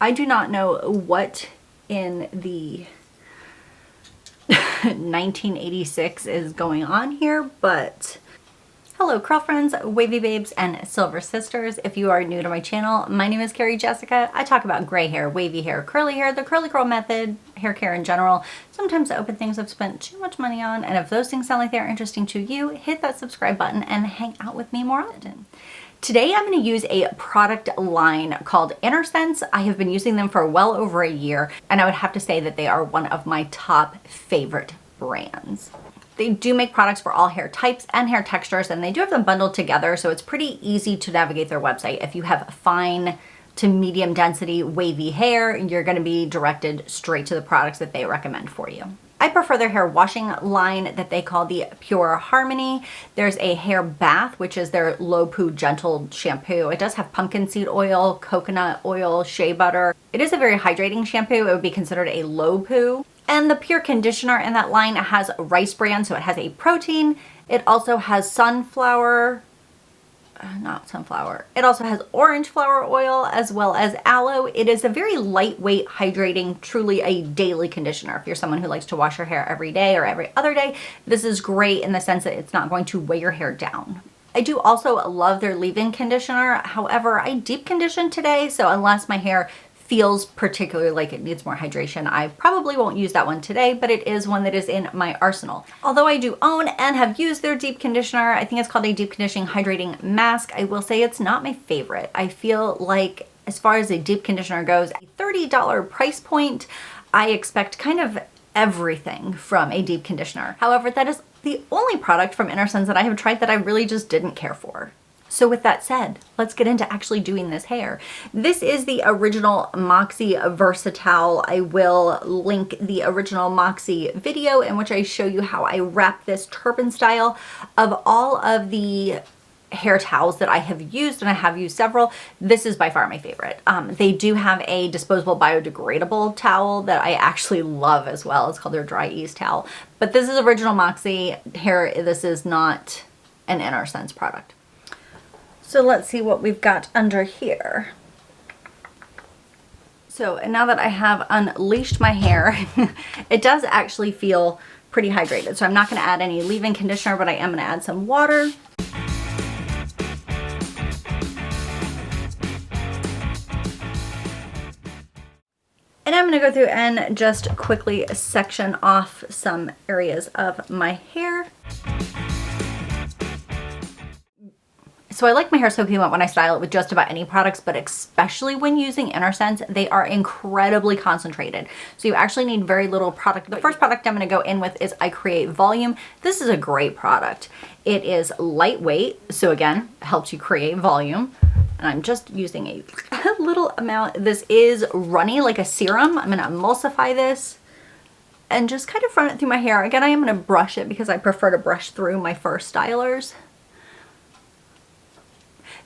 I do not know what in the 1986 is going on here, but hello curl friends, wavy babes, and silver sisters. If you are new to my channel, my name is Carrie-Jessica. I talk about gray hair, wavy hair, curly hair, the curly curl method, hair care in general. Sometimes I open things I've spent too much money on, and if those things sound like they're interesting to you, hit that subscribe button and hang out with me more often. Today I'm going to use a product line called Innersense. I have been using them for well over a year, and I would have to say that they are one of my top favorite brands. They do make products for all hair types and hair textures, and they do have them bundled together, so it's pretty easy to navigate their website. If you have fine to medium density wavy hair, you're going to be directed straight to the products that they recommend for you. I prefer their hair washing line that they call the Pure Harmony. There's a hair bath, which is their low poo gentle shampoo. It does have pumpkin seed oil, coconut oil, shea butter. It is a very hydrating shampoo. It would be considered a low poo. And the Pure conditioner in that line has rice bran, so it has a protein. It also has it also has orange flower oil as well as aloe. It is a very lightweight, hydrating, truly a daily conditioner. If you're someone who likes to wash your hair every day or every other day, this is great in the sense that it's not going to weigh your hair down. I do also love their leave-in conditioner. However, I deep condition today, so unless my hair feels particularly like it needs more hydration, I probably won't use that one today, but it is one that is in my arsenal. Although I do own and have used their deep conditioner, I think it's called a deep conditioning hydrating mask, I will say it's not my favorite. I feel like as far as a deep conditioner goes, a $30 price point, I expect kind of everything from a deep conditioner. However, that is the only product from Innersense that I have tried that I really just didn't care for. So with that said, let's get into actually doing this hair. This is the original Moxie Versatile. I will link the original Moxie video in which I show you how I wrap this turban style. Of all of the hair towels that I have used, and I have used several, this is by far my favorite. They do have a disposable biodegradable towel that I actually love as well. It's called their Dry Ease towel. But this is original Moxie hair. This is not an Innersense product. So let's see what we've got under here. So now that I have unleashed my hair, it does actually feel pretty hydrated. So I'm not going to add any leave-in conditioner, but I am going to add some water. And I'm going to go through and just quickly section off some areas of my hair. So I like my hair soaking wet when I style it with just about any products, but especially when using Innersense, they are incredibly concentrated. So you actually need very little product. The first product I'm going to go in with is I Create Volume. This is a great product. It is lightweight, so again, helps you create volume. And I'm just using a little amount. This is runny like a serum. I'm going to emulsify this and just kind of run it through my hair. Again, I am going to brush it because I prefer to brush through my first stylers.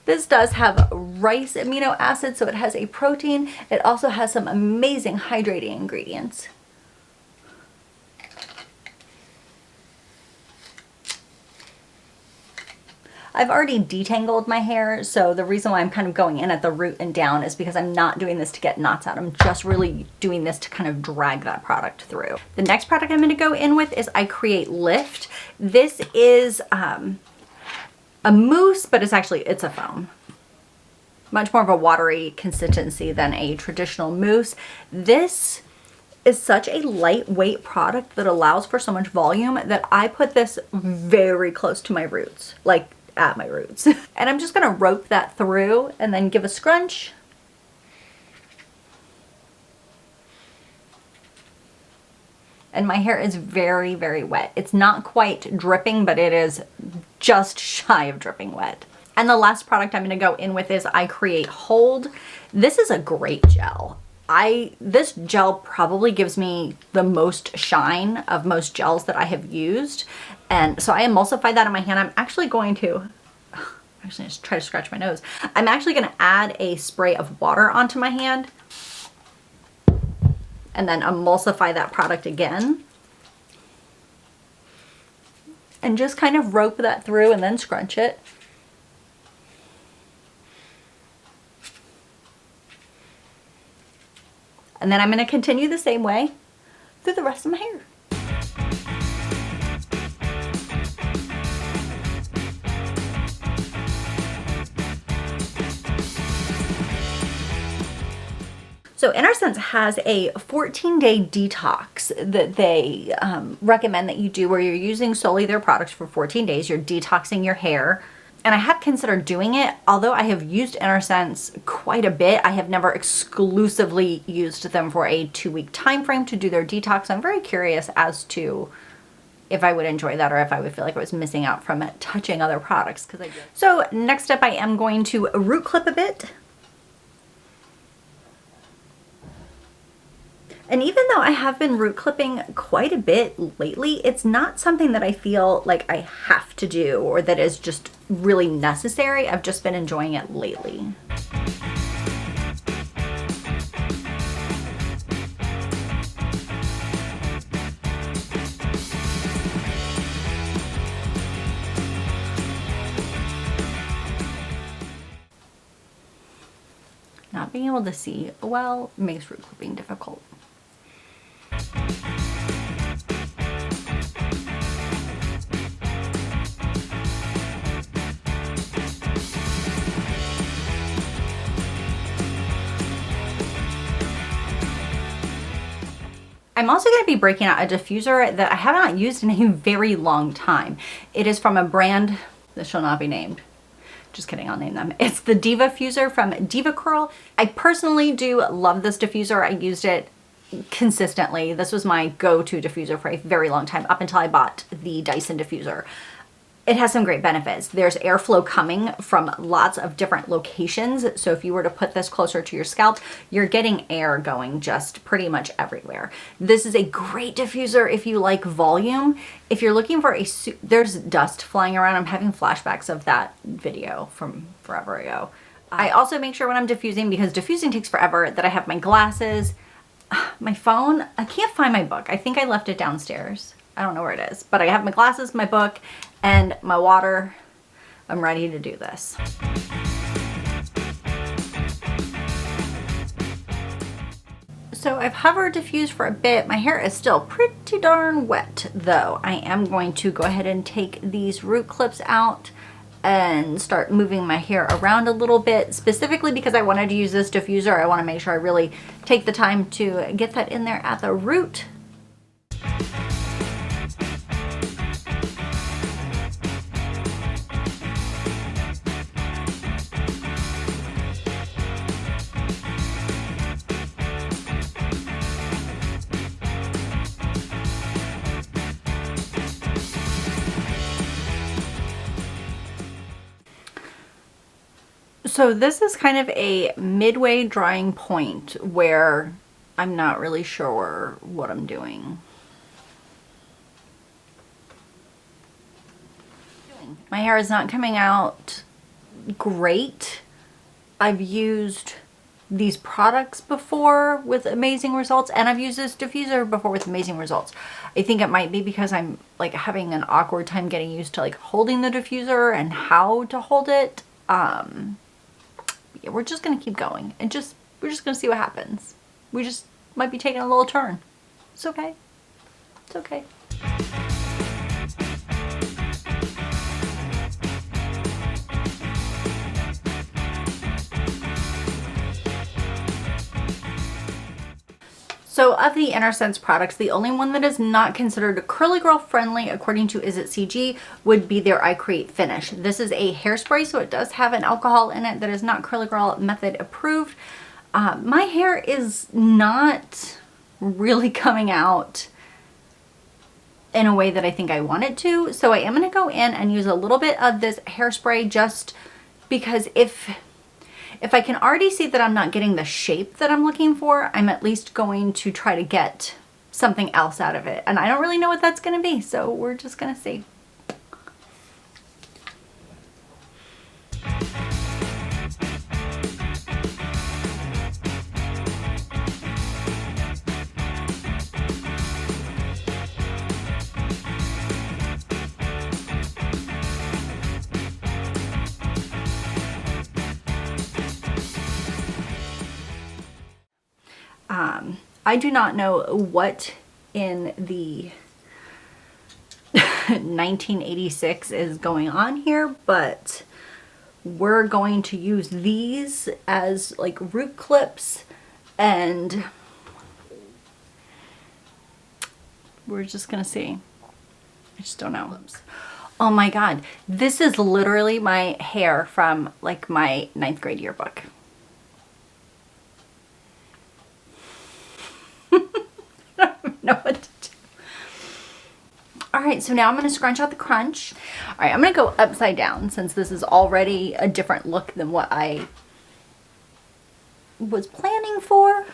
This does have rice amino acids, so it has a protein. It also has some amazing hydrating ingredients. I've already detangled my hair, so the reason why I'm kind of going in at the root and down is because I'm not doing this to get knots out. I'm just really doing this to kind of drag that product through. The next product I'm going to go in with is I Create Lift. This is a mousse, but it's a foam. Much more of a watery consistency than a traditional mousse. This is such a lightweight product that allows for so much volume that I put this very close to my roots, like at my roots. And I'm just gonna rope that through and then give a scrunch. And my hair is very, very wet. It's not quite dripping, but it is just shy of dripping wet. And the last product I'm going to go in with is I Create Hold. This is a great gel. This gel probably gives me the most shine of most gels that I have used. And so I emulsify that in my hand. I'm actually going to, just try to scratch my nose. I'm actually going to add a spray of water onto my hand and then emulsify that product again. And just kind of rope that through and then scrunch it. And then I'm going to continue the same way through the rest of my hair. So Innersense has a 14-day detox that they recommend that you do, where you're using solely their products for 14 days. You're detoxing your hair. And I have considered doing it, although I have used Innersense quite a bit. I have never exclusively used them for a 2-week time frame to do their detox. I'm very curious as to if I would enjoy that or if I would feel like I was missing out from touching other products, because I did. So next up, I am going to root clip a bit. And even though I have been root clipping quite a bit lately, it's not something that I feel like I have to do or that is just really necessary. I've just been enjoying it lately. Not being able to see well makes root clipping difficult. I'm also going to be breaking out a diffuser that I have not used in a very long time. It is from a brand that shall not be named. Just kidding, I'll name them. It's the Diva Fuser from Diva Curl. I personally do love this diffuser. I used it consistently. This was my go-to diffuser for a very long time, up until I bought the Dyson diffuser. It has some great benefits. There's airflow coming from lots of different locations. So if you were to put this closer to your scalp, you're getting air going just pretty much everywhere. This is a great diffuser if you like volume. If you're looking for a, there's dust flying around. I'm having flashbacks of that video from forever ago. I also make sure when I'm diffusing, because diffusing takes forever, that I have my glasses, my phone. I can't find my book. I think I left it downstairs. I don't know where it is, but I have my glasses, my book, and my water. I'm ready to do this. So I've hover diffused for a bit. My hair is still pretty darn wet though. I am going to go ahead and take these root clips out and start moving my hair around a little bit, specifically because I wanted to use this diffuser. I want to make sure I really take the time to get that in there at the root. So this is kind of a midway drying point where I'm not really sure what I'm doing. My hair is not coming out great. I've used these products before with amazing results, and I've used this diffuser before with amazing results. I think it might be because I'm like having an awkward time getting used to like holding the diffuser and how to hold it. Yeah, we're just gonna keep going and we're just gonna see what happens. We just might be taking a little turn. It's okay. It's okay. So of the Innersense products, the only one that is not considered curly girl friendly, according to Is It CG, would be their I Create Finish. This is a hairspray, so it does have an alcohol in it that is not curly girl method approved. My hair is not really coming out in a way that I think I want it to. So I am going to go in and use a little bit of this hairspray, just because if I can already see that I'm not getting the shape that I'm looking for, I'm at least going to try to get something else out of it. And I don't really know what that's going to be, so we're just going to see. I do not know what in the 1986 is going on here, but we're going to use these as like root clips, and we're just gonna see. I just don't know. Oh my god, this is literally my hair from like my 9th grade yearbook. I don't know what to do. Alright, so now I'm going to scrunch out the crunch. Alright, I'm going to go upside down since this is already a different look than what I was planning for.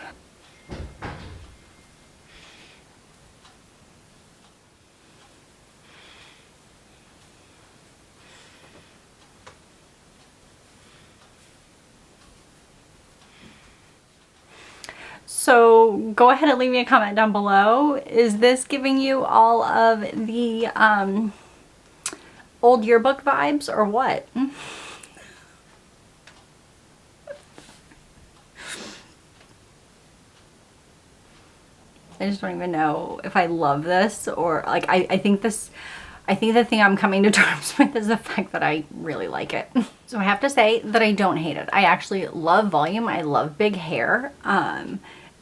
So go ahead and leave me a comment down below. Is this giving you all of the old yearbook vibes or what? I just don't even know if I love this or like I think the thing I'm coming to terms with is the fact that I really like it. So I have to say that I don't hate it. I actually love volume. I love big hair.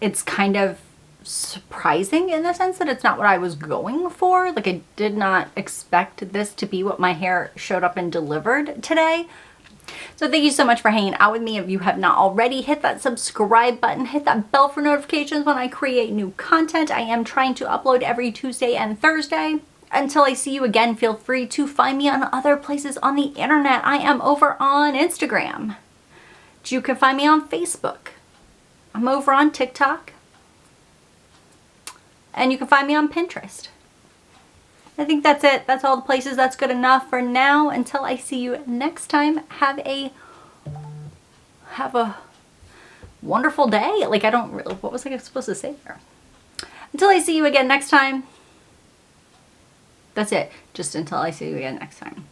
It's kind of surprising in the sense that it's not what I was going for. Like I did not expect this to be what my hair showed up and delivered today. So thank you so much for hanging out with me. If you have not already, hit that subscribe button, hit that bell for notifications when I create new content. I am trying to upload every Tuesday and Thursday. Until I see you again, feel free to find me on other places on the internet. I am over on Instagram. You can find me on Facebook. I'm over on TikTok. And you can find me on Pinterest. I think that's it. That's all the places. That's good enough for now. Until I see you next time, have a wonderful day. Like I don't really, what was I supposed to say there? Until I see you again next time. That's it. Just until I see you again next time.